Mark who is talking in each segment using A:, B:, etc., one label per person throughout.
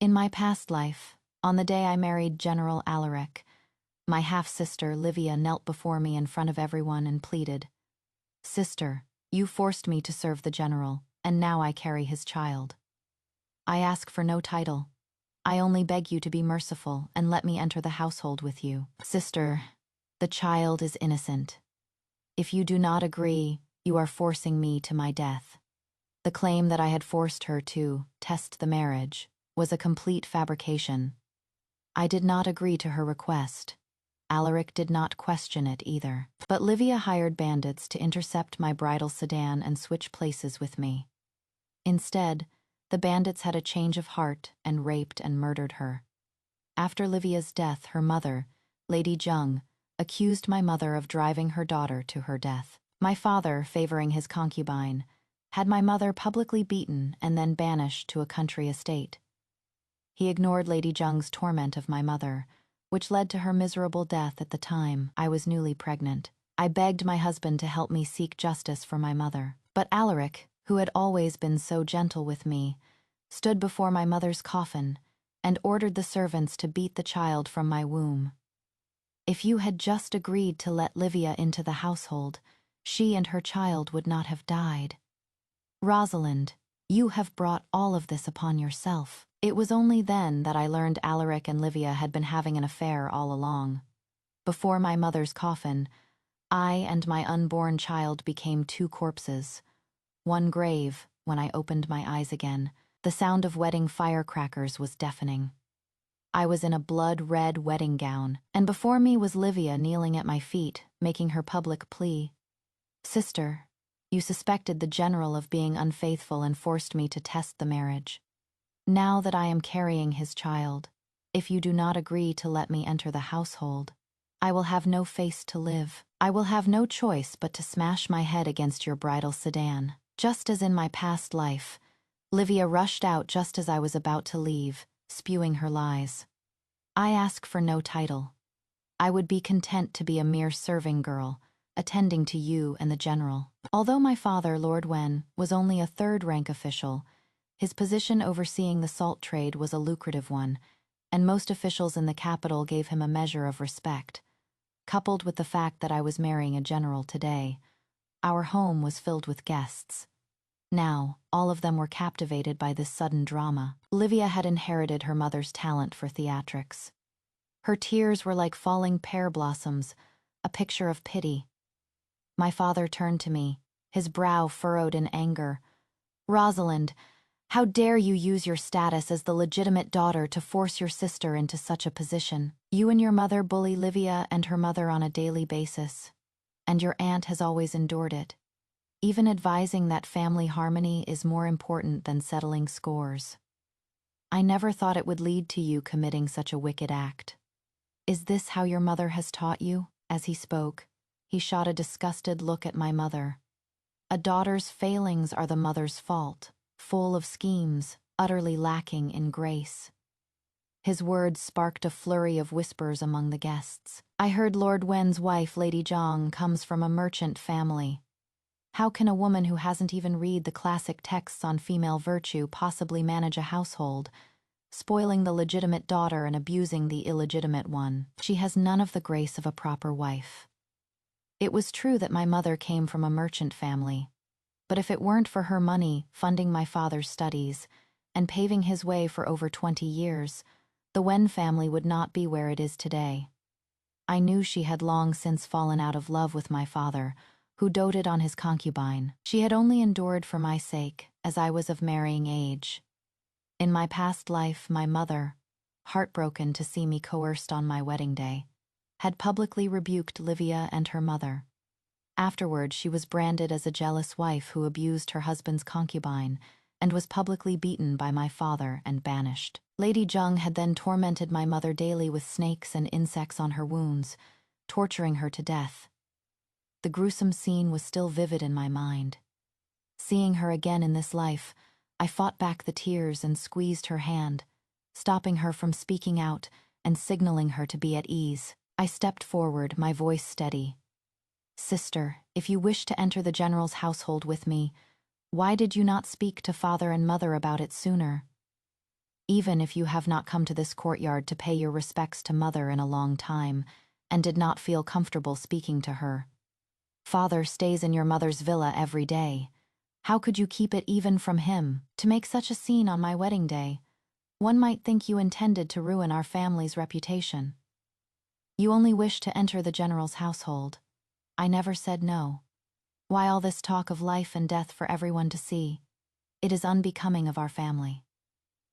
A: In my past life, on the day I married General Alaric, my half-sister Livia knelt before me in front of everyone and pleaded, "Sister, you forced me to serve the general, and now I carry his child. I ask for no title. I only beg you to be merciful and let me enter the household with you. Sister, the child is innocent. If you do not agree, you are forcing me to my death." The claim that I had forced her to test the marriage was a complete fabrication. I did not agree to her request. Alaric did not question it either. But Livia hired bandits to intercept my bridal sedan and switch places with me. Instead, the bandits had a change of heart and raped and murdered her. After Livia's death, her mother, Lady Jung, accused my mother of driving her daughter to her death. My father, favoring his concubine, had my mother publicly beaten and then banished to a country estate. He ignored Lady Jung's torment of my mother, which led to her miserable death at the time I was newly pregnant. I begged my husband to help me seek justice for my mother. But Alaric, who had always been so gentle with me, stood before my mother's coffin and ordered the servants to beat the child from my womb. If you had just agreed to let Livia into the household, she and her child would not have died. Rosalind, you have brought all of this upon yourself. It was only then that I learned Alaric and Livia had been having an affair all along. Before my mother's coffin, I and my unborn child became two corpses. One grave, when I opened my eyes again, the sound of wedding firecrackers was deafening. I was in a blood-red wedding gown, and before me was Livia kneeling at my feet, making her public plea. "Sister, you suspected the general of being unfaithful and forced me to test the marriage. Now that I am carrying his child, if you do not agree to let me enter the household, I will have no face to live. I will have no choice but to smash my head against your bridal sedan." Just as in my past life, Livia rushed out just as I was about to leave, spewing her lies. I ask for no title. I would be content to be a mere serving girl, attending to you and the general. Although my father, Lord Wen, was only a third-rank official, his position overseeing the salt trade was a lucrative one, and most officials in the capital gave him a measure of respect. Coupled with the fact that I was marrying a general today, our home was filled with guests. Now, all of them were captivated by this sudden drama. Livia had inherited her mother's talent for theatrics. Her tears were like falling pear blossoms, a picture of pity. My father turned to me, his brow furrowed in anger. "Rosalind, how dare you use your status as the legitimate daughter to force your sister into such a position? You and your mother bully Livia and her mother on a daily basis, and your aunt has always endured it. Even advising that family harmony is more important than settling scores. I never thought it would lead to you committing such a wicked act. Is this how your mother has taught you?" As he spoke, he shot a disgusted look at my mother. A daughter's failings are the mother's fault, full of schemes, utterly lacking in grace. His words sparked a flurry of whispers among the guests. "I heard Lord Wen's wife, Lady Zhang, comes from a merchant family. How can a woman who hasn't even read the classic texts on female virtue possibly manage a household, spoiling the legitimate daughter and abusing the illegitimate one? She has none of the grace of a proper wife." It was true that my mother came from a merchant family, but if it weren't for her money funding my father's studies and paving his way for over 20 years, the Wen family would not be where it is today. I knew she had long since fallen out of love with my father, who doted on his concubine. She had only endured for my sake, as I was of marrying age. In my past life, my mother, heartbroken to see me coerced on my wedding day, had publicly rebuked Livia and her mother. Afterward, she was branded as a jealous wife who abused her husband's concubine and was publicly beaten by my father and banished. Lady Zheng had then tormented my mother daily with snakes and insects on her wounds, torturing her to death. The gruesome scene was still vivid in my mind. Seeing her again in this life, I fought back the tears and squeezed her hand, stopping her from speaking out and signaling her to be at ease. I stepped forward, my voice steady. "Sister, if you wish to enter the general's household with me, why did you not speak to father and mother about it sooner?" even if you have not come to this courtyard to pay your respects to mother in a long time, and did not feel comfortable speaking to her. Father stays in your mother's villa every day. How could you keep it even from him, to make such a scene on my wedding day? One might think you intended to ruin our family's reputation. You only wish to enter the general's household. I never said no. Why all this talk of life and death for everyone to see? It is unbecoming of our family.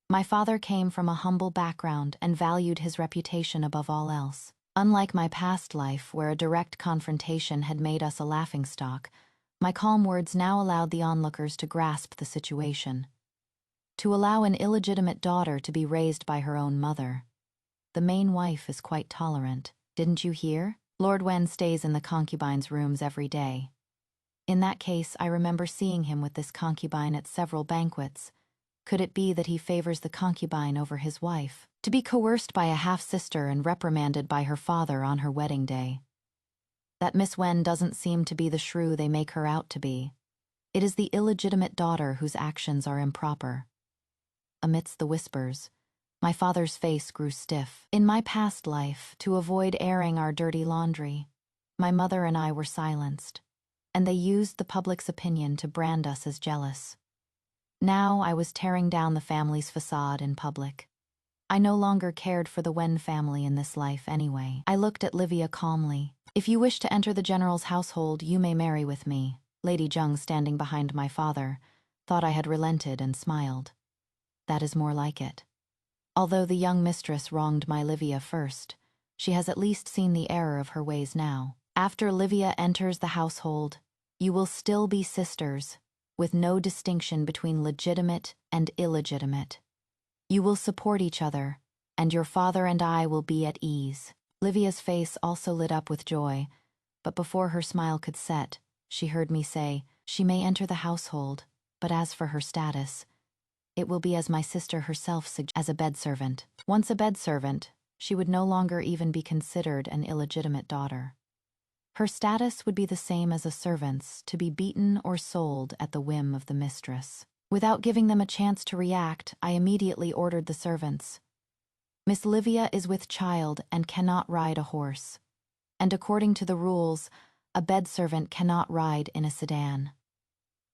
A: My father came from a humble background and valued his reputation above all else. Unlike my past life, where a direct confrontation had made us a laughingstock, my calm words now allowed the onlookers to grasp the situation. To allow an illegitimate daughter to be raised by her own mother. The main wife is quite tolerant. Didn't you hear? Lord Wen stays in the concubine's rooms every day. In that case, I remember seeing him with this concubine at several banquets. Could it be that he favors the concubine over his wife? To be coerced by a half-sister and reprimanded by her father on her wedding day. That Miss Wen doesn't seem to be the shrew they make her out to be. It is the illegitimate daughter whose actions are improper. Amidst the whispers, my father's face grew stiff. In my past life, to avoid airing our dirty laundry, my mother and I were silenced, and they used the public's opinion to brand us as jealous. Now I was tearing down the family's facade in public. I no longer cared for the Wen family in this life anyway. I looked at Livia calmly. If you wish to enter the general's household, you may marry with me. Lady Jung, standing behind my father, thought I had relented and smiled. That is more like it. Although the young mistress wronged my Livia first, she has at least seen the error of her ways now. After Livia enters the household, you will still be sisters, with no distinction between legitimate and illegitimate. You will support each other, and your father and I will be at ease. Livia's face also lit up with joy, but before her smile could set, she heard me say, she may enter the household, but as for her status, it will be as my sister herself suggests, as a bedservant. Once a bedservant, she would no longer even be considered an illegitimate daughter. Her status would be the same as a servant's, to be beaten or sold at the whim of the mistress. Without giving them a chance to react, I immediately ordered the servants. Miss Livia is with child and cannot ride a horse. And according to the rules, a bedservant cannot ride in a sedan.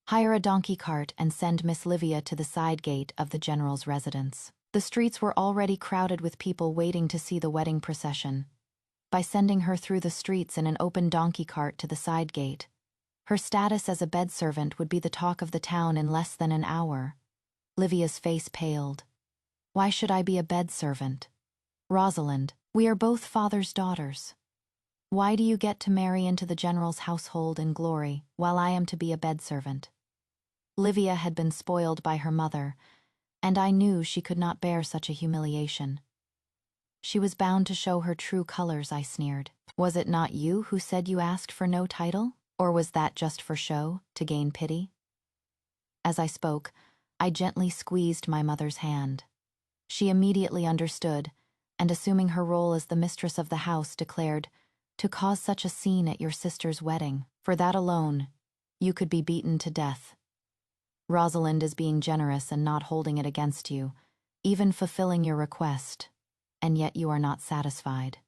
A: Hire a donkey cart and send Miss Livia to the side gate of the general's residence. The streets were already crowded with people waiting to see the wedding procession. By sending her through the streets in an open donkey cart to the side gate, her status as a bedservant would be the talk of the town in less than an hour. Livia's face paled. Why should I be a bedservant? Rosalind, we are both father's daughters. Why do you get to marry into the general's household in glory, while I am to be a bedservant? Livia had been spoiled by her mother, and I knew she could not bear such a humiliation. She was bound to show her true colors, I sneered. Was it not you who said you asked for no title? Or was that just for show, to gain pity? As I spoke, I gently squeezed my mother's hand. She immediately understood, and assuming her role as the mistress of the house, declared, to cause such a scene at your sister's wedding, for that alone, you could be beaten to death. Rosalind is being generous and not holding it against you, even fulfilling your request, and yet you are not satisfied.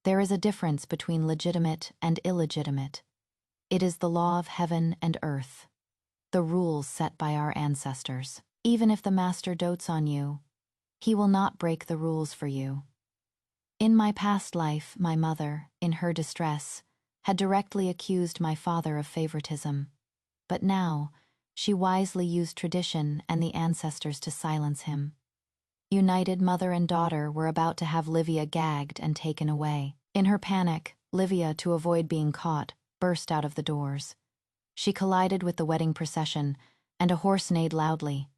A: There is a difference between legitimate and illegitimate. It is the law of heaven and earth, the rules set by our ancestors. Even if the master dotes on you, he will not break the rules for you. In my past life, my mother, in her distress, had directly accused my father of favoritism, but now she wisely used tradition and the ancestors to silence him. United mother and daughter were about to have Livia gagged and taken away. In her panic, Livia, to avoid being caught, burst out of the doors. She collided with the wedding procession, and a horse neighed loudly.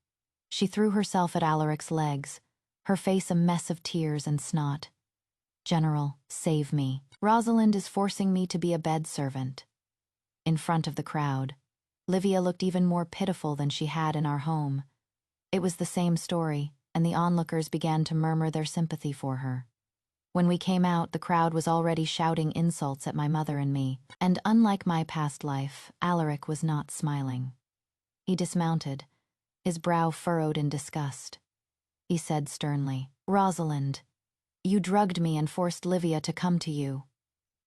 A: She threw herself at Alaric's legs, her face a mess of tears and snot. General, save me. Rosalind is forcing me to be a bedservant. In front of the crowd, Livia looked even more pitiful than she had in our home. It was the same story, and the onlookers began to murmur their sympathy for her. When we came out, the crowd was already shouting insults at my mother and me, and unlike my past life, Alaric was not smiling. He dismounted, his brow furrowed in disgust. he said sternly. Rosalind, you drugged me and forced Livia to come to you.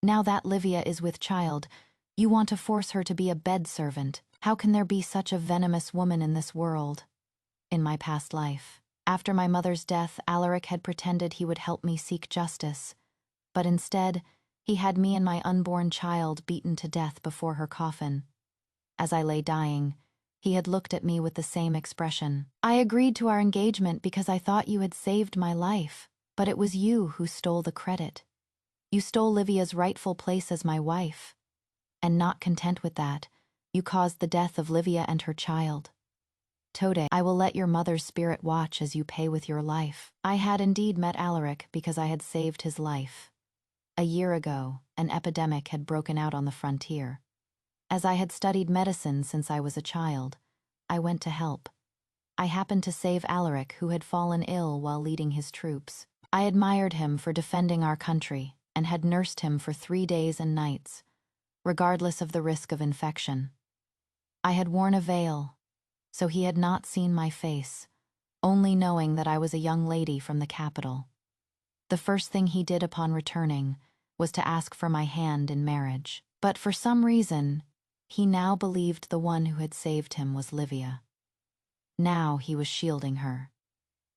A: Now that Livia is with child, you want to force her to be a bed servant. How can there be such a venomous woman in this world? In my past life, after my mother's death, Alaric had pretended he would help me seek justice, but instead, he had me and my unborn child beaten to death before her coffin. As I lay dying, he had looked at me with the same expression. I agreed to our engagement because I thought you had saved my life, but it was you who stole the credit. You stole Livia's rightful place as my wife. And not content with that, you caused the death of Livia and her child. Today, I will let your mother's spirit watch as you pay with your life. I had indeed met Alaric because I had saved his life. A year ago, an epidemic had broken out on the frontier. As I had studied medicine since I was a child, I went to help. I happened to save Alaric, who had fallen ill while leading his troops. I admired him for defending our country and had nursed him for 3 days and nights, regardless of the risk of infection. I had worn a veil, so he had not seen my face, only knowing that I was a young lady from the capital. The first thing he did upon returning was to ask for my hand in marriage. But for some reason, he now believed the one who had saved him was Livia. Now he was shielding her.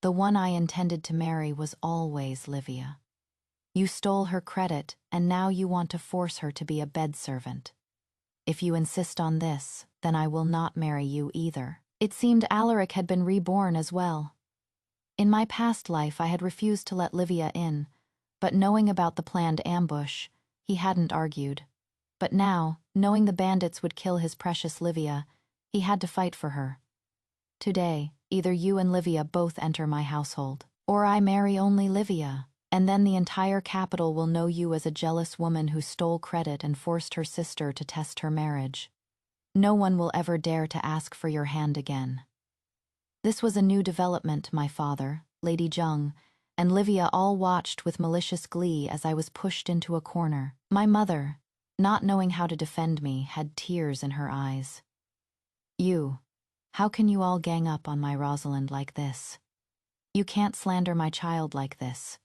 A: The one I intended to marry was always Livia. You stole her credit, and now you want to force her to be a bed servant. If you insist on this, then I will not marry you either. It seemed Alaric had been reborn as well. In my past life, I had refused to let Livia in, but knowing about the planned ambush, he hadn't argued. But now, knowing the bandits would kill his precious Livia, he had to fight for her. Today, either you and Livia both enter my household, or I marry only Livia, and then the entire capital will know you as a jealous woman who stole credit and forced her sister to test her marriage. No one will ever dare to ask for your hand again. This was a new development, my father, Lady Jung, and Livia all watched with malicious glee as I was pushed into a corner. My mother, not knowing how to defend me, had tears in her eyes. How can you all gang up on my Rosalind like this? You can't slander my child like this.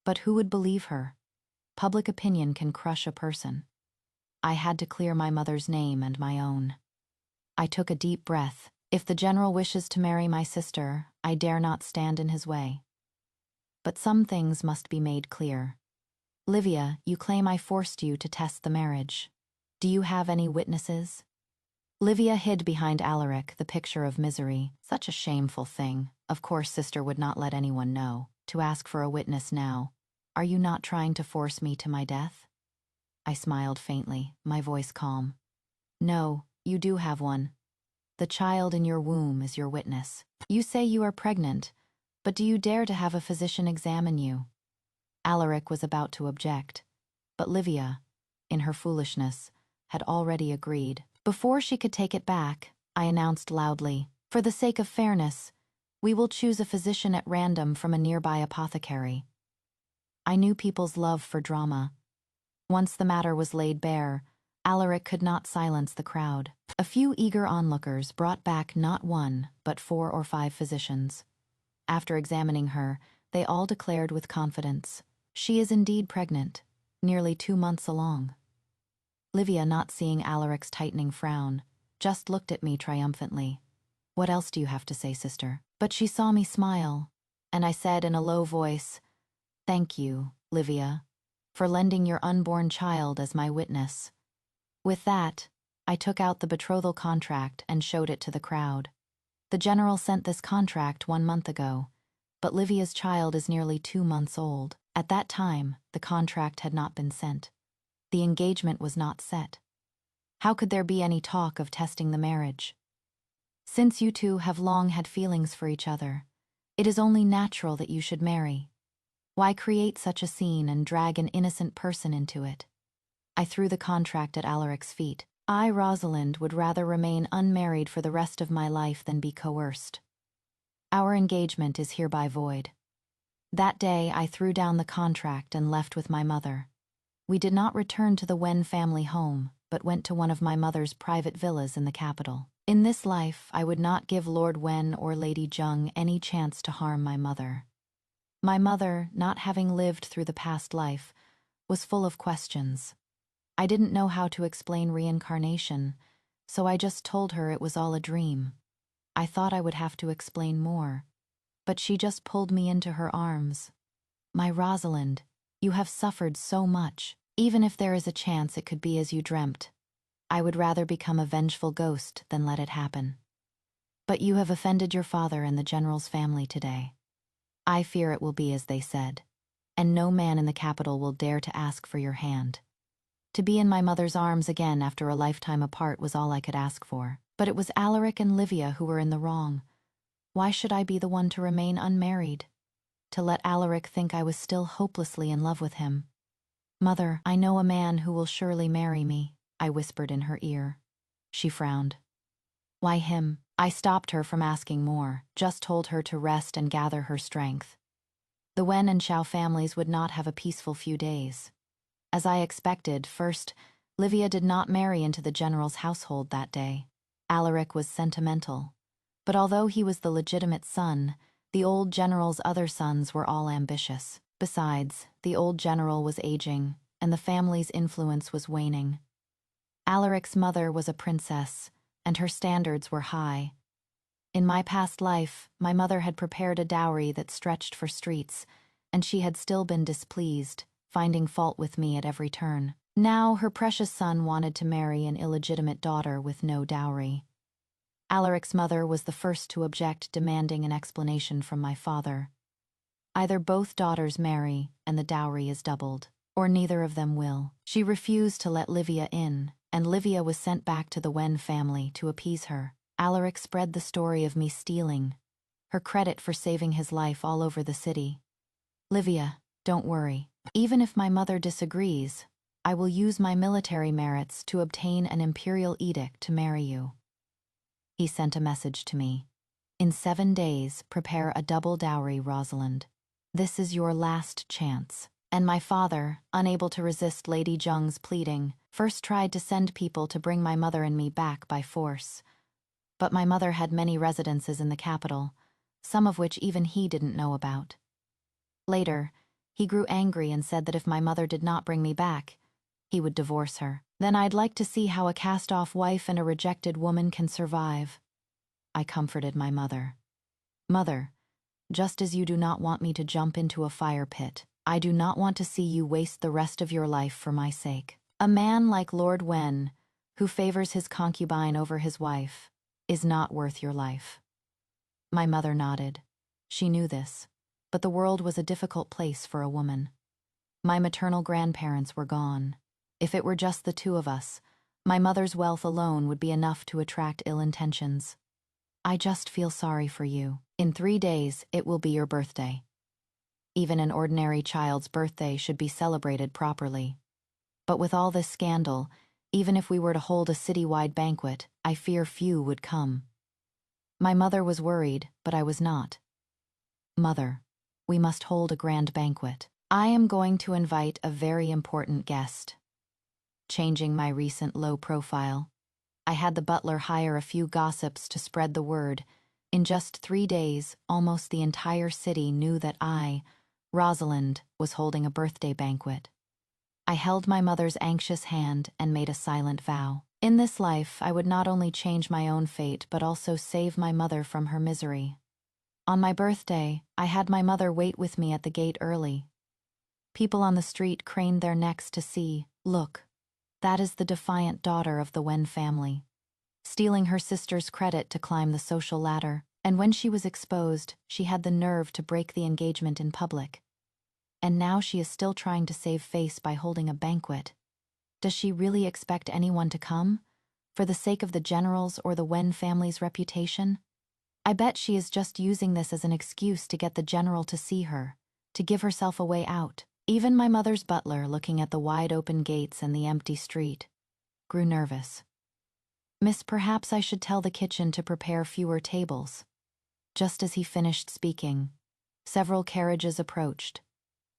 A: But who would believe her? Public opinion can crush a person. I had to clear my mother's name and my own. I took a deep breath. If the general wishes to marry my sister, I dare not stand in his way. But some things must be made clear. Livia, you claim I forced you to test the marriage. Do you have any witnesses? Livia hid behind Alaric, the picture of misery. Such a shameful thing. Of course, sister would not let anyone know. To ask for a witness now. Are you not trying to force me to my death? I smiled faintly, my voice calm. No, you do have one. The child in your womb is your witness. You say you are pregnant, but do you dare to have a physician examine you? Alaric was about to object, but Livia, in her foolishness, had already agreed. Before she could take it back, I announced loudly, for the sake of fairness, we will choose a physician at random from a nearby apothecary. I knew people's love for drama. Once the matter was laid bare, Alaric could not silence the crowd. A few eager onlookers brought back not one, but 4 or 5 physicians. After examining her, they all declared with confidence, she is indeed pregnant, nearly 2 months along. Livia, not seeing Alaric's tightening frown, just looked at me triumphantly. What else do you have to say, sister? But she saw me smile, and I said in a low voice, thank you, Livia, for lending your unborn child as my witness. With that, I took out the betrothal contract and showed it to the crowd. The general sent this contract 1 month ago, but Livia's child is nearly 2 months old. At that time, the contract had not been sent. The engagement was not set. How could there be any talk of testing the marriage? Since you two have long had feelings for each other, it is only natural that you should marry. Why create such a scene and drag an innocent person into it? I threw the contract at Alaric's feet. I, Rosalind, would rather remain unmarried for the rest of my life than be coerced. Our engagement is hereby void. That day, I threw down the contract and left with my mother. We did not return to the Wen family home, but went to one of my mother's private villas in the capital. In this life, I would not give Lord Wen or Lady Jung any chance to harm my mother. My mother, not having lived through the past life, was full of questions. I didn't know how to explain reincarnation, so I just told her it was all a dream. I thought I would have to explain more, but she just pulled me into her arms. My Rosalind, you have suffered so much. Even if there is a chance it could be as you dreamt, I would rather become a vengeful ghost than let it happen. But you have offended your father and the general's family today. I fear it will be as they said, and no man in the capital will dare to ask for your hand. To be in my mother's arms again after a lifetime apart was all I could ask for. But it was Alaric and Livia who were in the wrong. Why should I be the one to remain unmarried? To let Alaric think I was still hopelessly in love with him. Mother, I know a man who will surely marry me, I whispered in her ear. She frowned. Why him? I stopped her from asking more, just told her to rest and gather her strength. The Wen and Xiao families would not have a peaceful few days. As I expected, first, Livia did not marry into the general's household that day. Alaric was sentimental. But although he was the legitimate son, the old general's other sons were all ambitious. Besides, the old general was aging, and the family's influence was waning. Alaric's mother was a princess, and her standards were high. In my past life, my mother had prepared a dowry that stretched for streets, and she had still been displeased, finding fault with me at every turn. Now her precious son wanted to marry an illegitimate daughter with no dowry. Alaric's mother was the first to object, demanding an explanation from my father. Either both daughters marry and the dowry is doubled, or neither of them will. She refused to let Livia in, and Livia was sent back to the Wen family to appease her. Alaric spread the story of me stealing, her credit for saving his life all over the city. Livia, don't worry. Even if my mother disagrees, I will use my military merits to obtain an imperial edict to marry you. He sent a message to me. In 7 days, prepare a double dowry, Rosalind. This is your last chance. And my father, unable to resist Lady Jung's pleading, first tried to send people to bring my mother and me back by force. But my mother had many residences in the capital, some of which even he didn't know about. Later, he grew angry and said that if my mother did not bring me back, he would divorce her. Then I'd like to see how a cast-off wife and a rejected woman can survive. I comforted my mother. Mother, just as you do not want me to jump into a fire pit, I do not want to see you waste the rest of your life for my sake. A man like Lord Wen, who favors his concubine over his wife, is not worth your life. My mother nodded. She knew this, but the world was a difficult place for a woman. My maternal grandparents were gone. If it were just the two of us, my mother's wealth alone would be enough to attract ill intentions. I just feel sorry for you. In 3 days, it will be your birthday. Even an ordinary child's birthday should be celebrated properly. But with all this scandal, even if we were to hold a city-wide banquet, I fear few would come. My mother was worried, but I was not. Mother, we must hold a grand banquet. I am going to invite a very important guest. Changing my recent low profile, I had the butler hire a few gossips to spread the word. In just 3 days, almost the entire city knew that I, Rosalind, was holding a birthday banquet. I held my mother's anxious hand and made a silent vow. In this life, I would not only change my own fate, but also save my mother from her misery. On my birthday, I had my mother wait with me at the gate early. People on the street craned their necks to see, look, that is the defiant daughter of the Wen family, stealing her sister's credit to climb the social ladder, and when she was exposed, she had the nerve to break the engagement in public. And now she is still trying to save face by holding a banquet. Does she really expect anyone to come? For the sake of the general's or the Wen family's reputation? I bet she is just using this as an excuse to get the general to see her, to give herself a way out. Even my mother's butler, looking at the wide-open gates and the empty street, grew nervous. Miss, perhaps I should tell the kitchen to prepare fewer tables. Just as he finished speaking, several carriages approached.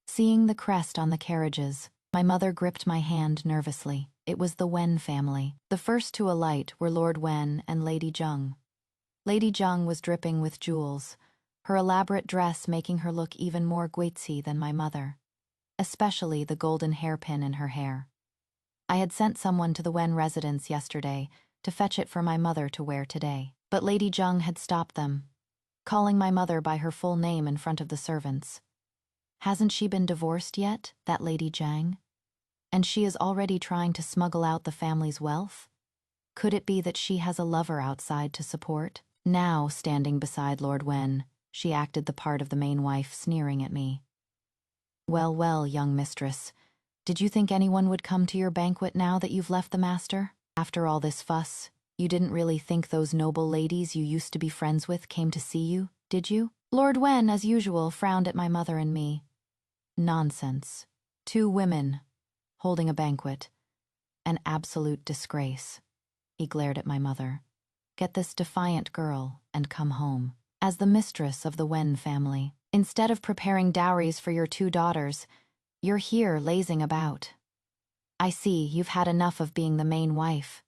A: Seeing the crest on the carriages, my mother gripped my hand nervously. It was the Wen family. The first to alight were Lord Wen and Lady Jung. Lady Jung was dripping with jewels, her elaborate dress making her look even more guizhi than my mother, especially the golden hairpin in her hair. I had sent someone to the Wen residence yesterday to fetch it for my mother to wear today, but Lady Jung had stopped them, calling my mother by her full name in front of the servants. Hasn't she been divorced yet, that Lady Jang? And she is already trying to smuggle out the family's wealth? Could it be that she has a lover outside to support? Now, standing beside Lord Wen, she acted the part of the main wife, sneering at me. Well, well, young mistress, did you think anyone would come to your banquet now that you've left the master? After all this fuss, you didn't really think those noble ladies you used to be friends with came to see you, did you? Lord Wen, as usual, frowned at my mother and me. Nonsense. 2 women, holding a banquet. An absolute disgrace. He glared at my mother. Get this defiant girl and come home. As the mistress of the Wen family, instead of preparing dowries for your 2 daughters, you're here lazing about. I see you've had enough of being the main wife.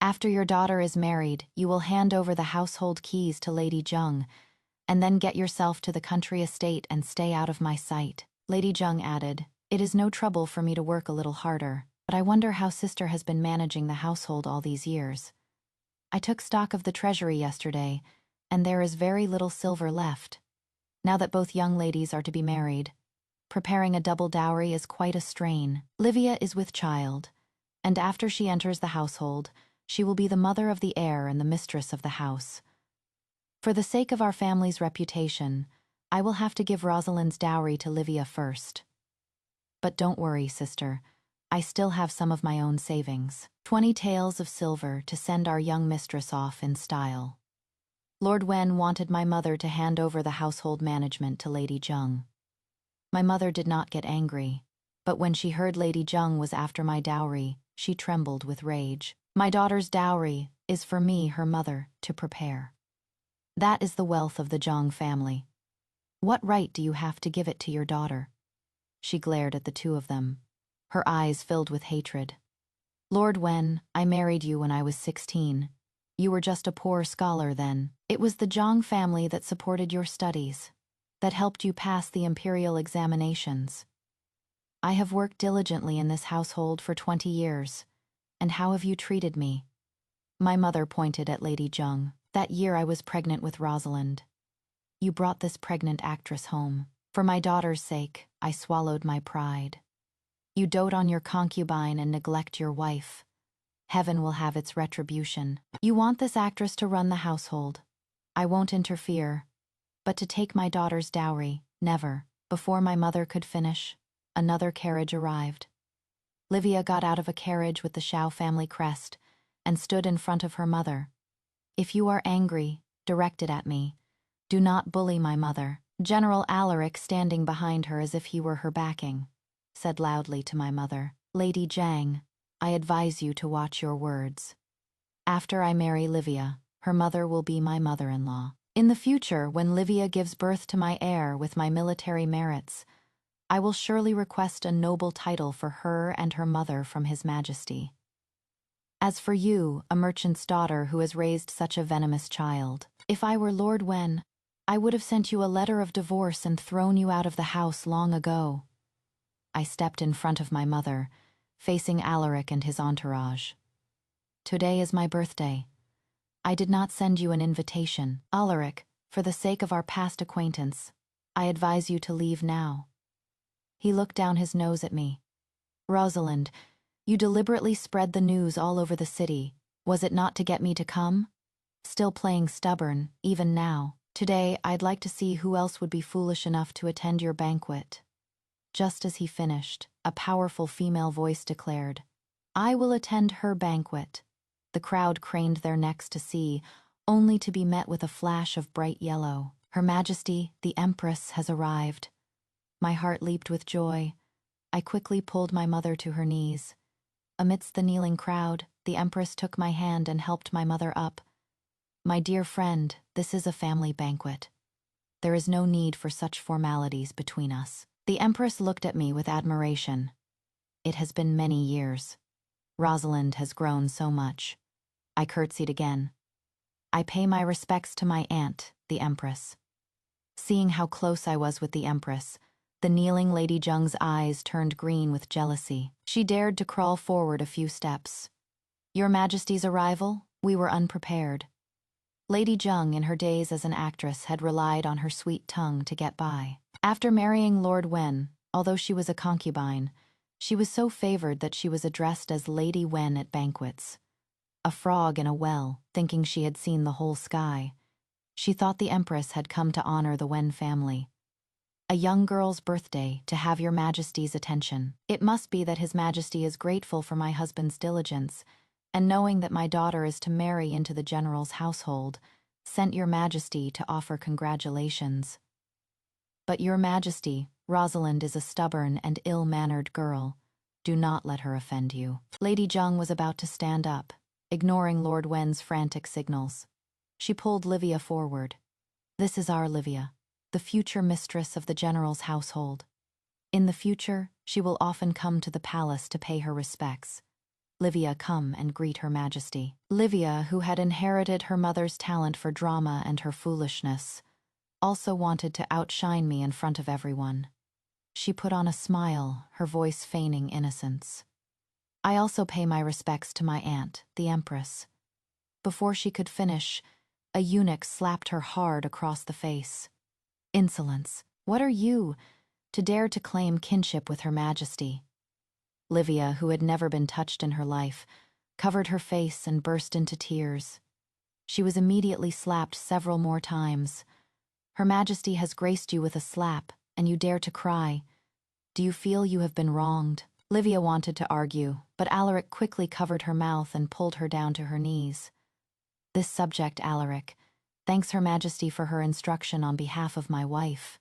A: After your daughter is married, you will hand over the household keys to Lady Jung, and then get yourself to the country estate and stay out of my sight. Lady Jung added, It is no trouble for me to work a little harder, but I wonder how sister has been managing the household all these years. I took stock of the treasury yesterday, and there is very little silver left. Now that both young ladies are to be married, preparing a double dowry is quite a strain. Livia is with child, and after she enters the household, she will be the mother of the heir and the mistress of the house. For the sake of our family's reputation, I will have to give Rosalind's dowry to Livia first. But don't worry, sister. I still have some of my own savings. 20 taels of silver to send our young mistress off in style. Lord Wen wanted my mother to hand over the household management to Lady Jung. My mother did not get angry, but when she heard Lady Jung was after my dowry, she trembled with rage. My daughter's dowry is for me, her mother, to prepare. That is the wealth of the Jung family. What right do you have to give it to your daughter? She glared at the 2 of them, her eyes filled with hatred. Lord Wen, I married you when I was 16. You were just a poor scholar then. It was the Jung family that supported your studies, that helped you pass the imperial examinations. I have worked diligently in this household for 20 years, and how have you treated me? My mother pointed at Lady Jung. That year I was pregnant with Rosalind. You brought this pregnant actress home. For my daughter's sake, I swallowed my pride. You dote on your concubine and neglect your wife. Heaven will have its retribution. You want this actress to run the household. I won't interfere. But to take my daughter's dowry, never. Before my mother could finish, another carriage arrived. Livia got out of a carriage with the Shao family crest and stood in front of her mother. If you are angry, direct it at me. Do not bully my mother. General Alaric, standing behind her as if he were her backing, said loudly to my mother, Lady Jang, I advise you to watch your words. After I marry Livia, her mother will be my mother-in-law. In the future, when Livia gives birth to my heir with my military merits, I will surely request a noble title for her and her mother from His Majesty. As for you, a merchant's daughter who has raised such a venomous child, if I were Lord Wen, I would have sent you a letter of divorce and thrown you out of the house long ago. I stepped in front of my mother, facing Alaric and his entourage. Today is my birthday. I did not send you an invitation. Alaric, for the sake of our past acquaintance, I advise you to leave now. He looked down his nose at me. Rosalind, you deliberately spread the news all over the city. Was it not to get me to come? Still playing stubborn, even now. Today, I'd like to see who else would be foolish enough to attend your banquet. Just as he finished, a powerful female voice declared, I will attend her banquet. The crowd craned their necks to see, only to be met with a flash of bright yellow. Her Majesty, the Empress, has arrived. My heart leaped with joy. I quickly pulled my mother to her knees. Amidst the kneeling crowd, the Empress took my hand and helped my mother up. My dear friend, this is a family banquet. There is no need for such formalities between us. The Empress looked at me with admiration. It has been many years. Rosalind has grown so much. I curtsied again. I pay my respects to my aunt, the Empress. Seeing how close I was with the Empress, the kneeling Lady Jung's eyes turned green with jealousy. She dared to crawl forward a few steps. Your Majesty's arrival? We were unprepared. Lady Jung, in her days as an actress, had relied on her sweet tongue to get by. After marrying Lord Wen, although she was a concubine, she was so favored that she was addressed as Lady Wen at banquets. A frog in a well, thinking she had seen the whole sky. She thought the Empress had come to honor the Wen family. A young girl's birthday, to have your Majesty's attention. It must be that His Majesty is grateful for my husband's diligence, and knowing that my daughter is to marry into the general's household, sent your Majesty to offer congratulations. But your Majesty, Rosalind is a stubborn and ill-mannered girl. Do not let her offend you. Lady Jung was about to stand up, ignoring Lord Wen's frantic signals. She pulled Livia forward. This is our Livia, the future mistress of the general's household. In the future, she will often come to the palace to pay her respects. Livia, come and greet Her Majesty. Livia, who had inherited her mother's talent for drama and her foolishness, also wanted to outshine me in front of everyone. She put on a smile, her voice feigning innocence. I also pay my respects to my aunt, the Empress. Before she could finish, a eunuch slapped her hard across the face. Insolence! What are you, to dare to claim kinship with Her Majesty? Livia, who had never been touched in her life, covered her face and burst into tears. She was immediately slapped several more times. Her Majesty has graced you with a slap, and you dare to cry. Do you feel you have been wronged? Livia wanted to argue, but Alaric quickly covered her mouth and pulled her down to her knees. This subject, Alaric, thanks Her Majesty for her instruction on behalf of my wife.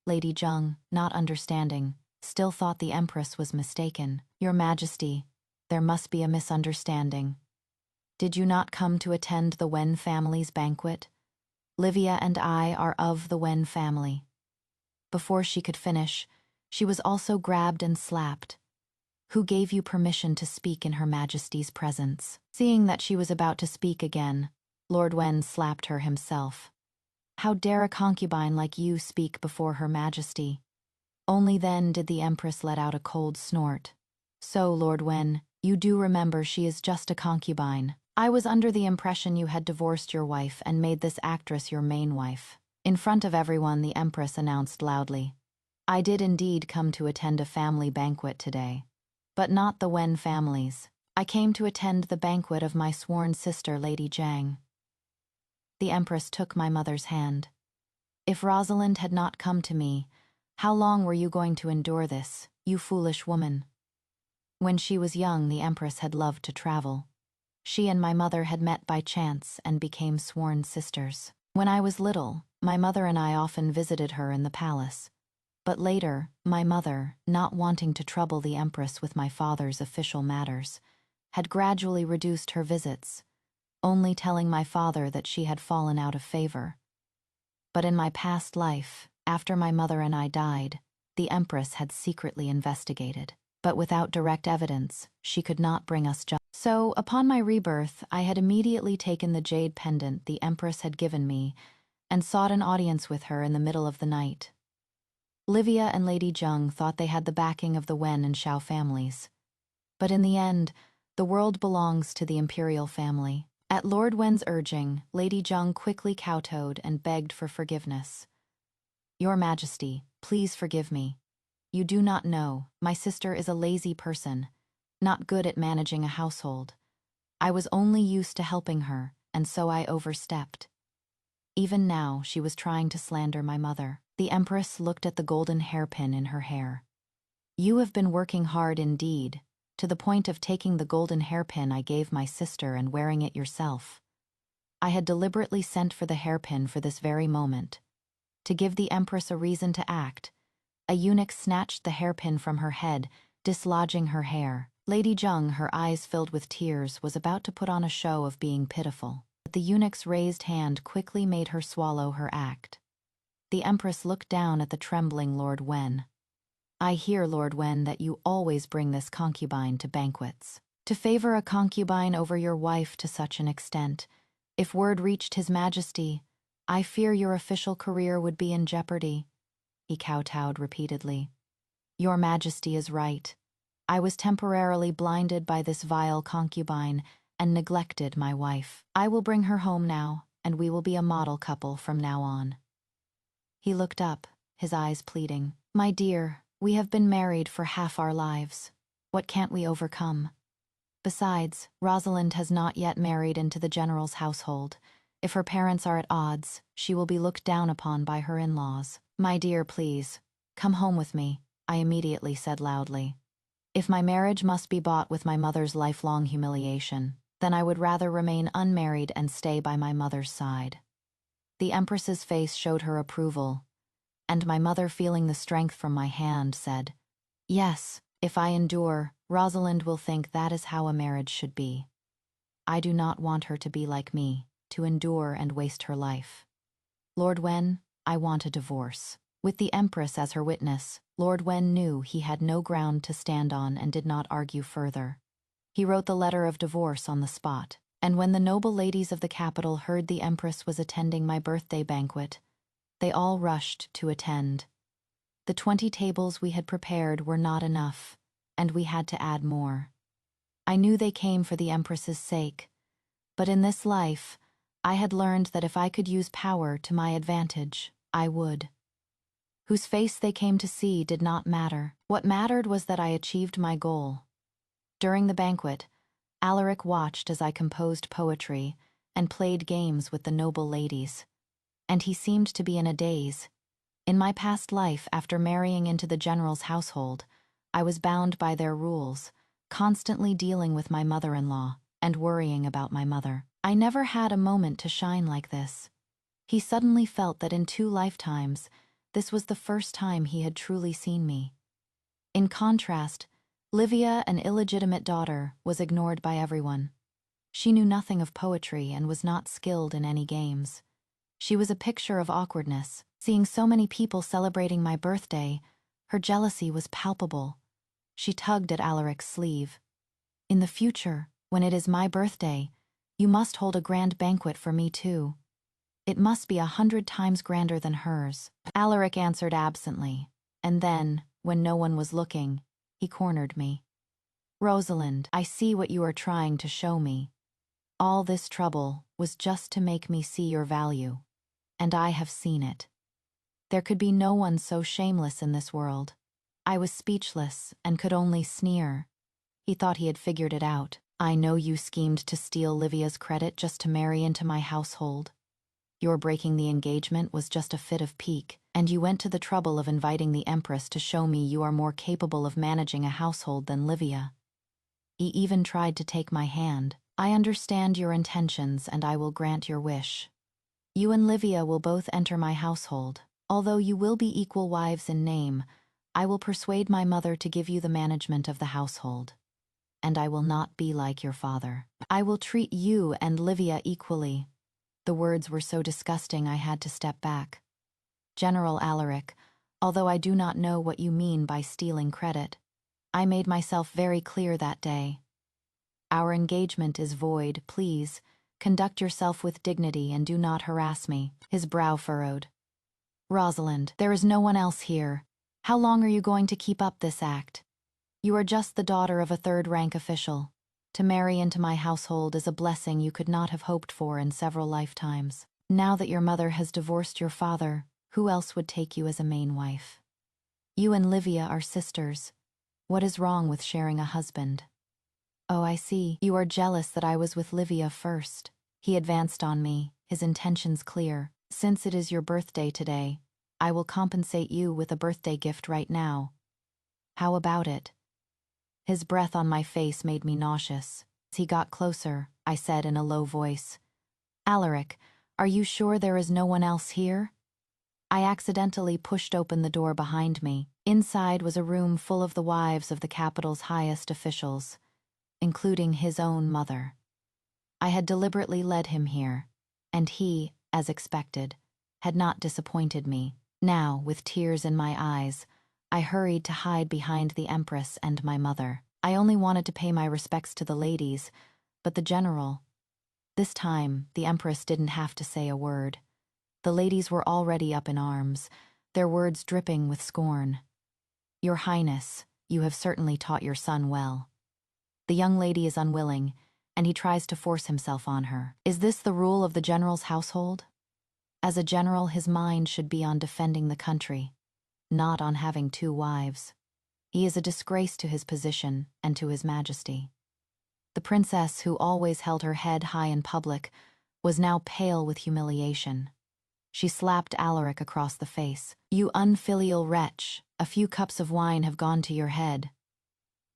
A: Lady Jung, not understanding, still thought the Empress was mistaken. Your Majesty, there must be a misunderstanding. Did you not come to attend the Wen family's banquet? Livia and I are of the Wen family. Before she could finish, she was also grabbed and slapped. Who gave you permission to speak in Her Majesty's presence? Seeing that she was about to speak again, Lord Wen slapped her himself. How dare a concubine like you speak before Her Majesty? Only then did the Empress let out a cold snort. So, Lord Wen, you do remember she is just a concubine. I was under the impression you had divorced your wife and made this actress your main wife. In front of everyone, the Empress announced loudly, I did indeed come to attend a family banquet today. But not the Wen families. I came to attend the banquet of my sworn sister, Lady Jang. The Empress took my mother's hand. If Rosalind had not come to me, how long were you going to endure this, you foolish woman? When she was young, the Empress had loved to travel. She and my mother had met by chance and became sworn sisters. When I was little, my mother and I often visited her in the palace. But later, my mother, not wanting to trouble the Empress with my father's official matters, had gradually reduced her visits, only telling my father that she had fallen out of favor. But in my past life, after my mother and I died, the Empress had secretly investigated. But without direct evidence, she could not bring us justice. So, upon my rebirth, I had immediately taken the jade pendant the Empress had given me and sought an audience with her in the middle of the night. Livia and Lady Jung thought they had the backing of the Wen and Shao families. But in the end, the world belongs to the imperial family. At Lord Wen's urging, Lady Jung quickly kowtowed and begged for forgiveness. Your Majesty, please forgive me. You do not know, my sister is a lazy person, not good at managing a household. I was only used to helping her, and so I overstepped. Even now, she was trying to slander my mother. The Empress looked at the golden hairpin in her hair. You have been working hard indeed, to the point of taking the golden hairpin I gave my sister and wearing it yourself. I had deliberately sent for the hairpin for this very moment. To give the Empress a reason to act, a eunuch snatched the hairpin from her head, dislodging her hair. Lady Jung, her eyes filled with tears, was about to put on a show of being pitiful. But the eunuch's raised hand quickly made her swallow her act. The Empress looked down at the trembling Lord Wen. I hear, Lord Wen, that you always bring this concubine to banquets. To favor a concubine over your wife to such an extent, if word reached His Majesty, I fear your official career would be in jeopardy, he kowtowed repeatedly. Your Majesty is right. I was temporarily blinded by this vile concubine and neglected my wife. I will bring her home now, and we will be a model couple from now on. He looked up, his eyes pleading. My dear, we have been married for half our lives. What can't we overcome? Besides, Rosalind has not yet married into the general's household. If her parents are at odds, she will be looked down upon by her in-laws. My dear, please, come home with me, I immediately said loudly. If my marriage must be bought with my mother's lifelong humiliation, then I would rather remain unmarried and stay by my mother's side. The Empress's face showed her approval, and my mother, feeling the strength from my hand, said, Yes, if I endure, Rosalind will think that is how a marriage should be. I do not want her to be like me, to endure and waste her life. Lord Wen, I want a divorce. With the Empress as her witness, Lord Wen knew he had no ground to stand on and did not argue further. He wrote the letter of divorce on the spot, and when the noble ladies of the capital heard the Empress was attending my birthday banquet, they all rushed to attend. The 20 tables we had prepared were not enough, and we had to add more. I knew they came for the Empress's sake, but in this life, I had learned that if I could use power to my advantage, I would. Whose face they came to see did not matter. What mattered was that I achieved my goal. During the banquet, Alaric watched as I composed poetry and played games with the noble ladies, and he seemed to be in a daze. In my past life, after marrying into the general's household, I was bound by their rules, constantly dealing with my mother-in-law and worrying about my mother. I never had a moment to shine like this. He suddenly felt that in 2 lifetimes, this was the first time he had truly seen me. In contrast, Livia, an illegitimate daughter, was ignored by everyone. She knew nothing of poetry and was not skilled in any games. She was a picture of awkwardness. Seeing so many people celebrating my birthday, her jealousy was palpable. She tugged at Alaric's sleeve. In the future, when it is my birthday, you must hold a grand banquet for me too. It must be 100 times grander than hers. Alaric answered absently, and then, when no one was looking, he cornered me. Rosalind, I see what you are trying to show me. All this trouble was just to make me see your value, and I have seen it. There could be no one so shameless in this world. I was speechless and could only sneer. He thought he had figured it out. I know you schemed to steal Livia's credit just to marry into my household. Your breaking the engagement was just a fit of pique, and you went to the trouble of inviting the Empress to show me you are more capable of managing a household than Livia. He even tried to take my hand. I understand your intentions, and I will grant your wish. You and Livia will both enter my household. Although you will be equal wives in name, I will persuade my mother to give you the management of the household. And I will not be like your father. I will treat you and Livia equally. The words were so disgusting I had to step back. General Alaric, although I do not know what you mean by stealing credit, I made myself very clear that day. Our engagement is void, please. Conduct yourself with dignity and do not harass me. His brow furrowed. Rosalind, there is no one else here. How long are you going to keep up this act? You are just the daughter of a third-rank official. To marry into my household is a blessing you could not have hoped for in several lifetimes. Now that your mother has divorced your father, who else would take you as a main wife? You and Livia are sisters. What is wrong with sharing a husband? Oh, I see. You are jealous that I was with Livia first. He advanced on me, his intentions clear. Since it is your birthday today, I will compensate you with a birthday gift right now. How about it? His breath on my face made me nauseous. As he got closer, I said in a low voice, Alaric, are you sure there is no one else here? I accidentally pushed open the door behind me. Inside was a room full of the wives of the capital's highest officials, including his own mother. I had deliberately led him here, and he, as expected, had not disappointed me. Now, with tears in my eyes, I hurried to hide behind the Empress and my mother. I only wanted to pay my respects to the ladies, but the general... This time, the Empress didn't have to say a word. The ladies were already up in arms, their words dripping with scorn. "Your Highness, you have certainly taught your son well. The young lady is unwilling, and he tries to force himself on her. Is this the rule of the general's household? As a general, his mind should be on defending the country, not on having 2 wives. He is a disgrace to his position and to his majesty." The princess, who always held her head high in public, was now pale with humiliation. She slapped Alaric across the face. "You unfilial wretch, a few cups of wine have gone to your head.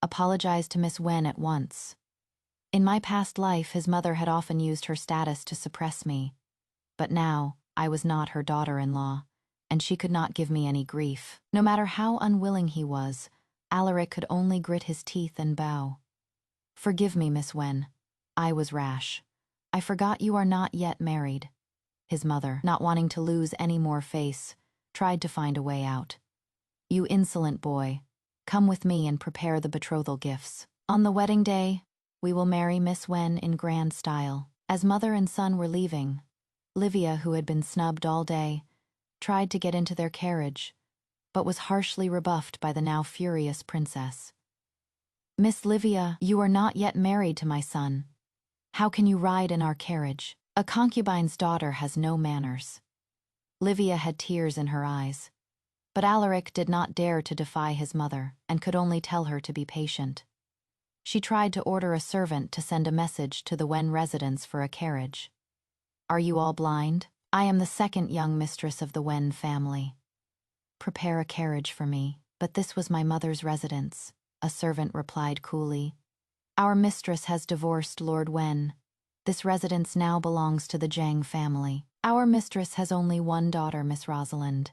A: Apologize to Miss Wen at once." In my past life, his mother had often used her status to suppress me, but now I was not her daughter-in-law, and she could not give me any grief. No matter how unwilling he was, Alaric could only grit his teeth and bow. "Forgive me, Miss Wen. I was rash. I forgot you are not yet married." His mother, not wanting to lose any more face, tried to find a way out. "You insolent boy, come with me and prepare the betrothal gifts. On the wedding day, we will marry Miss Wen in grand style." As mother and son were leaving, Livia, who had been snubbed all day, tried to get into their carriage, but was harshly rebuffed by the now furious princess. "Miss Livia, you are not yet married to my son. How can you ride in our carriage? A concubine's daughter has no manners." Livia had tears in her eyes, but Alaric did not dare to defy his mother and could only tell her to be patient. She tried to order a servant to send a message to the Wen residence for a carriage. "Are you all blind? I am the second young mistress of the Wen family. Prepare a carriage for me." "But this was my mother's residence," a servant replied coolly. "Our mistress has divorced Lord Wen. This residence now belongs to the Zhang family. Our mistress has only 1 daughter, Miss Rosalind.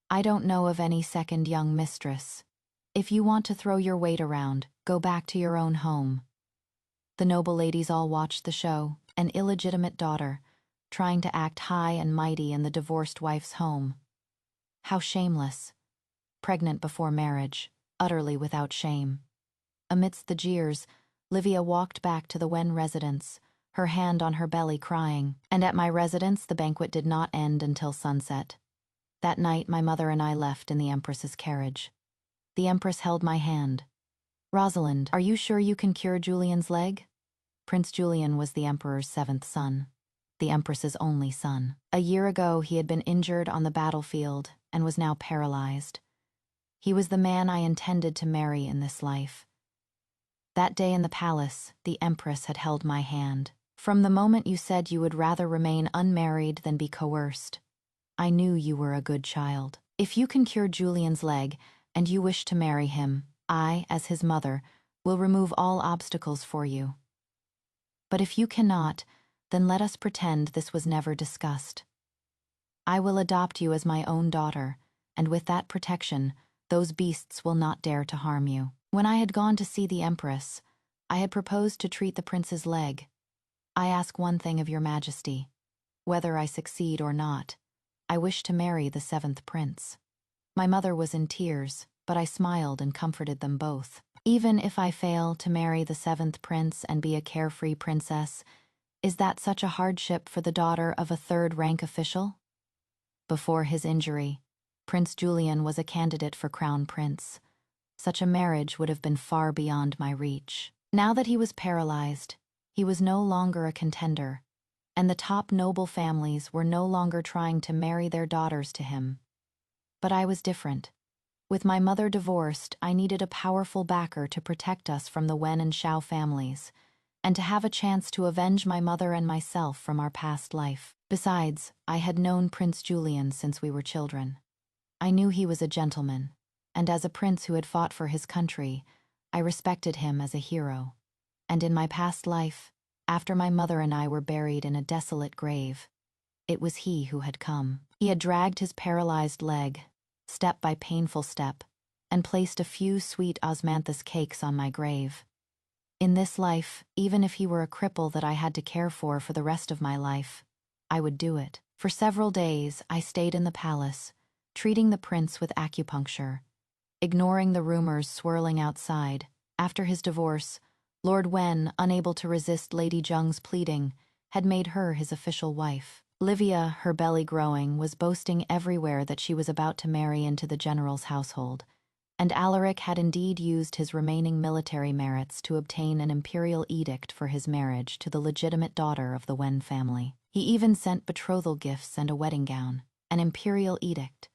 A: I don't know of any second young mistress. If you want to throw your weight around, go back to your own home." The noble ladies all watched the show, an illegitimate daughter, trying to act high and mighty in the divorced wife's home. How shameless. Pregnant before marriage, utterly without shame. Amidst the jeers, Livia walked back to the Wen residence, her hand on her belly crying, and at my residence the banquet did not end until sunset. That night my mother and I left in the Empress's carriage. The Empress held my hand. "Rosalind, are you sure you can cure Julian's leg?" Prince Julian was the Emperor's 7th son, the Empress's only son. A year ago he had been injured on the battlefield and was now paralyzed. He was the man I intended to marry in this life. That day in the palace, the Empress had held my hand. "From the moment you said you would rather remain unmarried than be coerced, I knew you were a good child. If you can cure Julian's leg and you wish to marry him, I, as his mother, will remove all obstacles for you. But if you cannot, then let us pretend this was never discussed. I will adopt you as my own daughter, and with that protection, those beasts will not dare to harm you." When I had gone to see the Empress, I had proposed to treat the prince's leg. "I ask one thing of your majesty. Whether I succeed or not, I wish to marry the 7th prince." My mother was in tears, but I smiled and comforted them both. "Even if I fail to marry the 7th prince and be a carefree princess, is that such a hardship for the daughter of a 3rd-rank official?" Before his injury, Prince Julian was a candidate for crown prince. Such a marriage would have been far beyond my reach. Now that he was paralyzed, he was no longer a contender, and the top noble families were no longer trying to marry their daughters to him. But I was different. With my mother divorced, I needed a powerful backer to protect us from the Wen and Shao families, and to have a chance to avenge my mother and myself from our past life. Besides, I had known Prince Julian since we were children. I knew he was a gentleman, and as a prince who had fought for his country, I respected him as a hero. And in my past life, after my mother and I were buried in a desolate grave, it was he who had come. He had dragged his paralyzed leg, step by painful step, and placed a few sweet osmanthus cakes on my grave. In this life, even if he were a cripple that I had to care for the rest of my life, I would do it. For several days, I stayed in the palace, treating the prince with acupuncture, ignoring the rumors swirling outside, After his divorce, Lord Wen, unable to resist Lady Zheng's pleading, had made her his official wife. Livia, her belly growing, was boasting everywhere that she was about to marry into the general's household, and Alaric had indeed used his remaining military merits to obtain an imperial edict for his marriage to the legitimate daughter of the Wen family. He even sent betrothal gifts and a wedding gown. An imperial edict.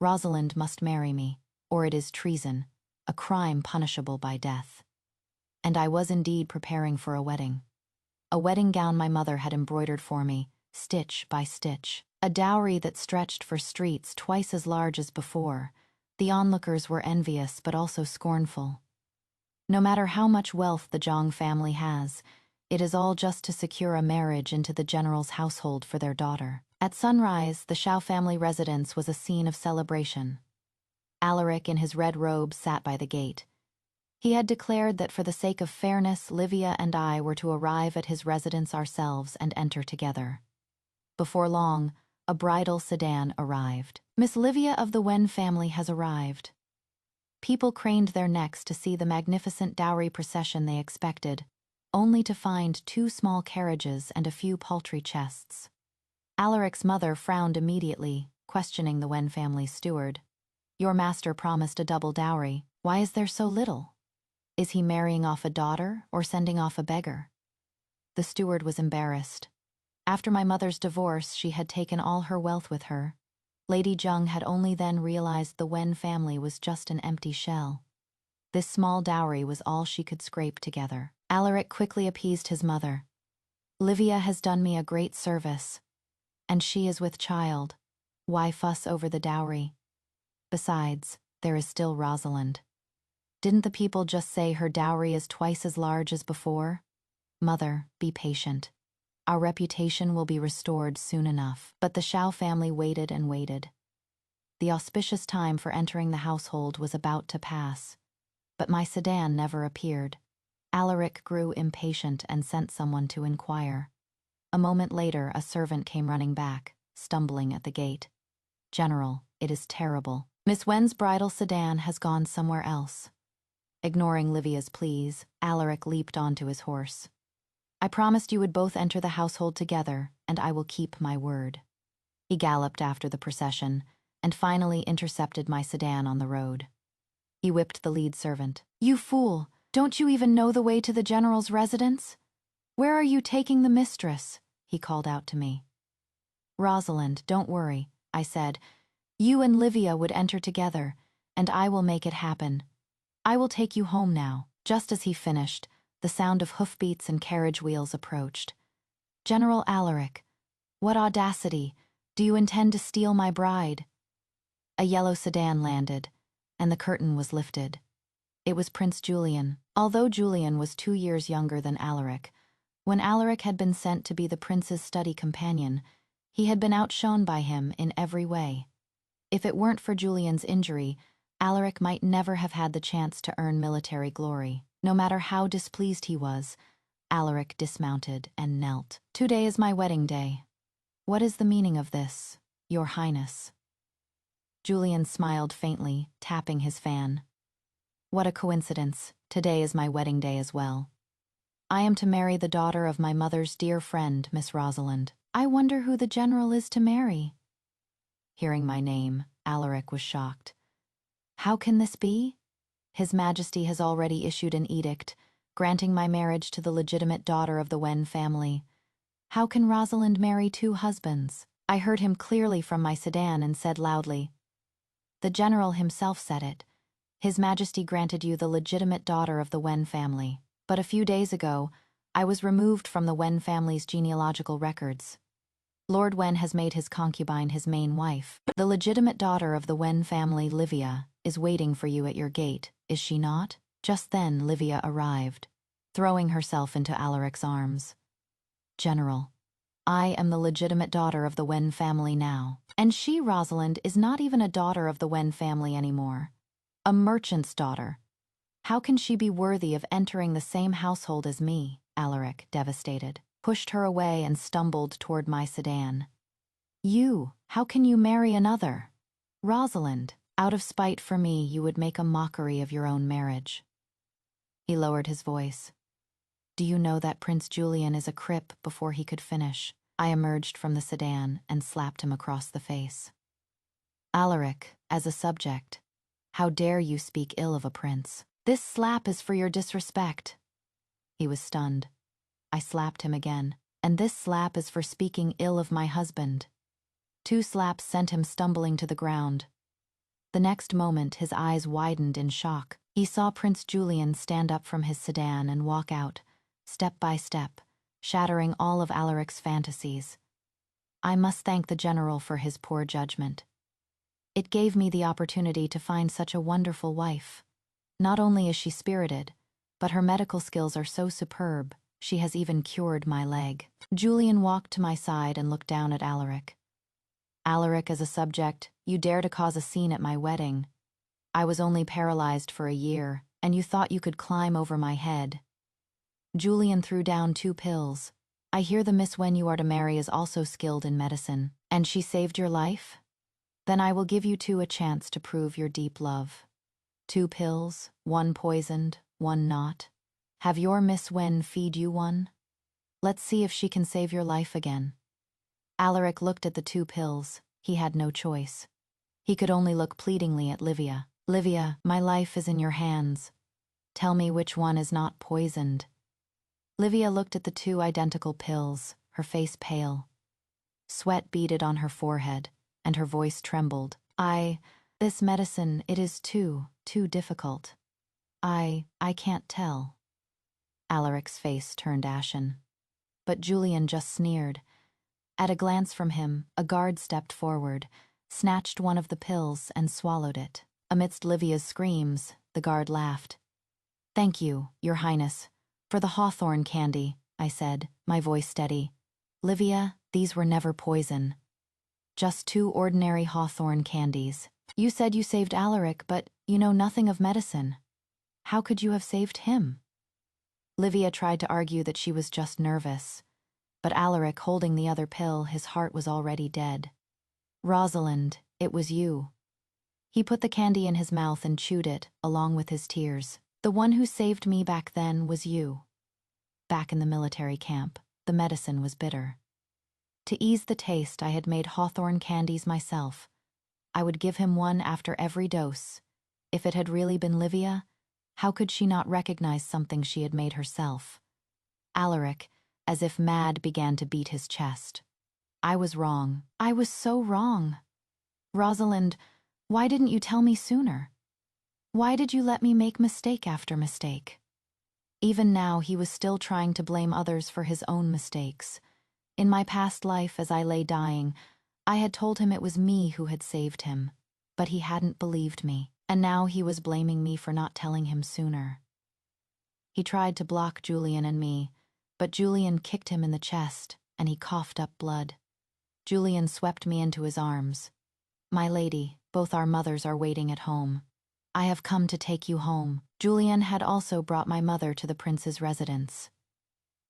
A: Rosalind must marry me, or it is treason, a crime punishable by death. And I was indeed preparing for a wedding. A wedding gown my mother had embroidered for me, stitch by stitch. A dowry that stretched for streets twice as large as before. The onlookers were envious but also scornful. No matter how much wealth the Zhang family has, it is all just to secure a marriage into the general's household for their daughter. At sunrise, the Shao family residence was a scene of celebration. Alaric in his red robe sat by the gate. He had declared that for the sake of fairness, Livia and I were to arrive at his residence ourselves and enter together. Before long, a bridal sedan arrived. Miss Livia of the Wen family has arrived. People craned their necks to see the magnificent dowry procession they expected, only to find 2 small carriages and a few paltry chests. Alaric's mother frowned immediately, questioning the Wen family's steward. Your master promised a double dowry. Why is there so little? Is he marrying off a daughter or sending off a beggar? The steward was embarrassed. After my mother's divorce, she had taken all her wealth with her. Lady Zheng had only then realized the Wen family was just an empty shell. This small dowry was all she could scrape together. Alaric quickly appeased his mother. Livia has done me a great service, and she is with child. Why fuss over the dowry? Besides, there is still Rosalind. Didn't the people just say her dowry is twice as large as before? Mother, be patient. Our reputation will be restored soon enough. But the Shao family waited and waited. The auspicious time for entering the household was about to pass, but my sedan never appeared. Alaric grew impatient and sent someone to inquire. A moment later, a servant came running back, stumbling at the gate. General, it is terrible. Miss Wen's bridal sedan has gone somewhere else. Ignoring Livia's pleas, Alaric leaped onto his horse. I promised you would both enter the household together, and I will keep my word. He galloped after the procession, and finally intercepted my sedan on the road. He whipped the lead servant. You fool! Don't you even know the way to the general's residence? Where are you taking the mistress? He called out to me. Rosalind, don't worry, I said. You and Livia would enter together, and I will make it happen. I will take you home now. Just as he finished, the sound of hoofbeats and carriage wheels approached. General Alaric, what audacity! Do you intend to steal my bride? A yellow sedan landed, and the curtain was lifted. It was Prince Julian. Although Julian was 2 years younger than Alaric, when Alaric had been sent to be the prince's study companion, he had been outshone by him in every way. If it weren't for Julian's injury, Alaric might never have had the chance to earn military glory. No matter how displeased he was, Alaric dismounted and knelt. Today is my wedding day. What is the meaning of this, Your Highness? Julian smiled faintly, tapping his fan. What a coincidence. Today is my wedding day as well. I am to marry the daughter of my mother's dear friend, Miss Rosalind. I wonder who the general is to marry. Hearing my name, Alaric was shocked. How can this be? His Majesty has already issued an edict, granting my marriage to the legitimate daughter of the Wen family. How can Rosalind marry 2 husbands? I heard him clearly from my sedan and said loudly. The general himself said it. His Majesty granted you the legitimate daughter of the Wen family. But a few days ago, I was removed from the Wen family's genealogical records. Lord Wen has made his concubine his main wife. The legitimate daughter of the Wen family, Livia, is waiting for you at your gate, is she not? Just then, Livia arrived, throwing herself into Alaric's arms. General, I am the legitimate daughter of the Wen family now. And she, Rosalind, is not even a daughter of the Wen family anymore. A merchant's daughter. How can she be worthy of entering the same household as me? Alaric, devastated, pushed her away and stumbled toward my sedan. You, how can you marry another? Rosalind, out of spite for me, you would make a mockery of your own marriage. He lowered his voice. Do you know that Prince Julian is a crip? Before he could finish, I emerged from the sedan and slapped him across the face. Alaric, as a subject, how dare you speak ill of a prince? This slap is for your disrespect. He was stunned. I slapped him again. And this slap is for speaking ill of my husband. 2 slaps sent him stumbling to the ground. The next moment, his eyes widened in shock. He saw Prince Julian stand up from his sedan and walk out, step by step, shattering all of Alaric's fantasies. I must thank the general for his poor judgment. It gave me the opportunity to find such a wonderful wife. Not only is she spirited, but her medical skills are so superb, she has even cured my leg. Julian walked to my side and looked down at Alaric. Alaric, as a subject, you dare to cause a scene at my wedding. I was only paralyzed for a year, and you thought you could climb over my head. Julian threw down 2 pills. I hear the Miss When you are to marry is also skilled in medicine, and she saved your life? Then I will give you 2 a chance to prove your deep love. 2 pills, 1 poisoned, 1 not. Have your Miss When feed you one? Let's see if she can save your life again. Alaric looked at the 2 pills. He had no choice. He could only look pleadingly at Livia. Livia, my life is in your hands. Tell me which one is not poisoned. Livia looked at the 2 identical pills, her face pale. Sweat beaded on her forehead, and her voice trembled. This medicine, it is too difficult. I can't tell. Alaric's face turned ashen. But Julian just sneered. At a glance from him, a guard stepped forward, snatched one of the pills and swallowed it. Amidst Livia's screams, the guard laughed. Thank you, Your Highness, for the hawthorn candy, I said, my voice steady. Livia, these were never poison. Just 2 ordinary hawthorn candies. You said you saved Alaric, but you know nothing of medicine. How could you have saved him? Livia tried to argue that she was just nervous, but Alaric, holding the other pill, his heart was already dead. Rosalind, it was you. He put the candy in his mouth and chewed it, along with his tears. The one who saved me back then was you. Back in the military camp, the medicine was bitter. To ease the taste, I had made hawthorn candies myself. I would give him one after every dose. If it had really been Livia, how could she not recognize something she had made herself? Alaric, as if mad, began to beat his chest. I was wrong. I was so wrong. Rosalind, why didn't you tell me sooner? Why did you let me make mistake after mistake? Even now, he was still trying to blame others for his own mistakes. In my past life, as I lay dying, I had told him it was me who had saved him, but he hadn't believed me, and now he was blaming me for not telling him sooner. He tried to block Julian and me, but Julian kicked him in the chest, and he coughed up blood. Julian swept me into his arms. My lady, both our mothers are waiting at home. I have come to take you home. Julian had also brought my mother to the prince's residence.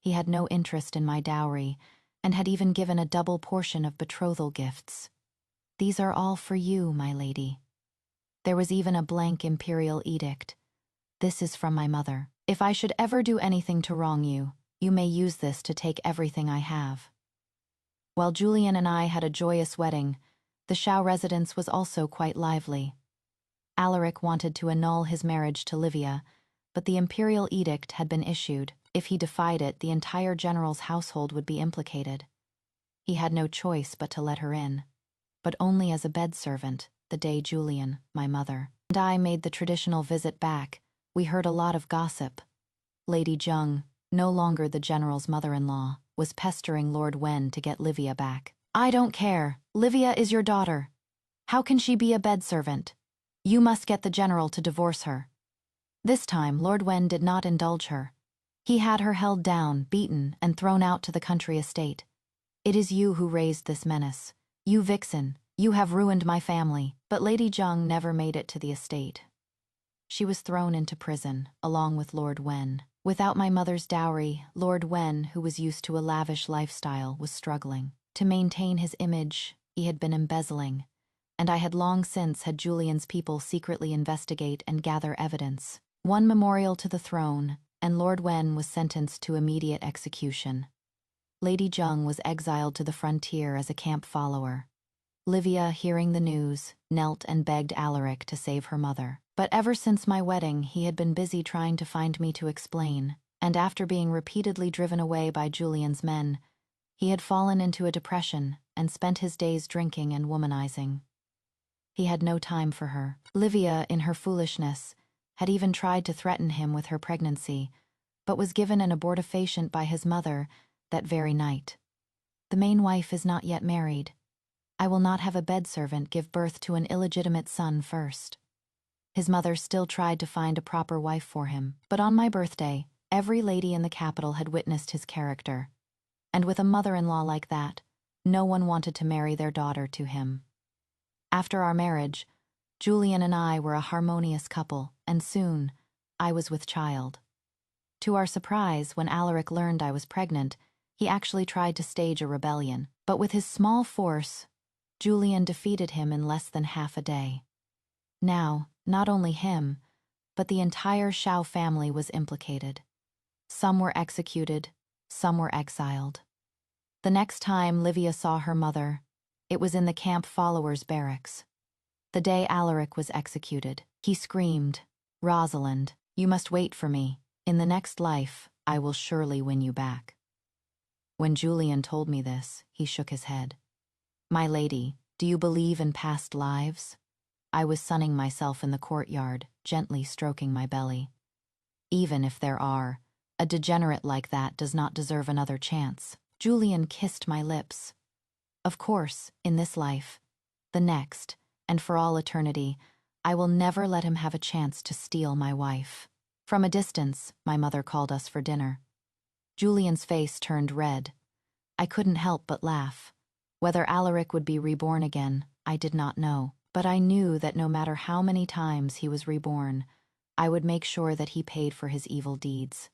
A: He had no interest in my dowry, and had even given a double portion of betrothal gifts. These are all for you, my lady. There was even a blank imperial edict. This is from my mother. If I should ever do anything to wrong you, you may use this to take everything I have. While Julian and I had a joyous wedding, the Shao residence was also quite lively. Alaric wanted to annul his marriage to Livia, but the imperial edict had been issued. If he defied it, the entire general's household would be implicated. He had no choice but to let her in, but only as a bed-servant. The day Julian, my mother, and I made the traditional visit back, we heard a lot of gossip. Lady Jung, no longer the general's mother-in-law, was pestering Lord Wen to get Livia back. I don't care. Livia is your daughter. How can she be a bed-servant? You must get the general to divorce her. This time, Lord Wen did not indulge her. He had her held down, beaten, and thrown out to the country estate. It is you who raised this menace. You vixen, you have ruined my family. But Lady Jung never made it to the estate. She was thrown into prison, along with Lord Wen. Without my mother's dowry, Lord Wen, who was used to a lavish lifestyle, was struggling. To maintain his image, he had been embezzling, and I had long since had Julian's people secretly investigate and gather evidence. One memorial to the throne, and Lord Wen was sentenced to immediate execution. Lady Jung was exiled to the frontier as a camp follower. Livia, hearing the news, knelt and begged Alaric to save her mother. But ever since my wedding, he had been busy trying to find me to explain, and after being repeatedly driven away by Julian's men, he had fallen into a depression and spent his days drinking and womanizing. He had no time for her. Livia, in her foolishness, had even tried to threaten him with her pregnancy, but was given an abortifacient by his mother that very night. The main wife is not yet married. I will not have a bedservant give birth to an illegitimate son first. His mother still tried to find a proper wife for him, but on my birthday, every lady in the capital had witnessed his character. And with a mother-in-law like that, no one wanted to marry their daughter to him. After our marriage, Julian and I were a harmonious couple, and soon, I was with child. To our surprise, when Alaric learned I was pregnant, he actually tried to stage a rebellion, but with his small force, Julian defeated him in less than half a day. Now, not only him, but the entire Shao family was implicated. Some were executed, some were exiled. The next time Livia saw her mother, it was in the camp followers' barracks. The day Alaric was executed, he screamed, "Rosalind, you must wait for me. In the next life, I will surely win you back." When Julian told me this, he shook his head. "My lady, do you believe in past lives?" I was sunning myself in the courtyard, gently stroking my belly. "Even if there are, a degenerate like that does not deserve another chance." Julian kissed my lips. "Of course, in this life, the next, and for all eternity, I will never let him have a chance to steal my wife." From a distance, my mother called us for dinner. Julian's face turned red. I couldn't help but laugh. Whether Alaric would be reborn again, I did not know, but I knew that no matter how many times he was reborn, I would make sure that he paid for his evil deeds.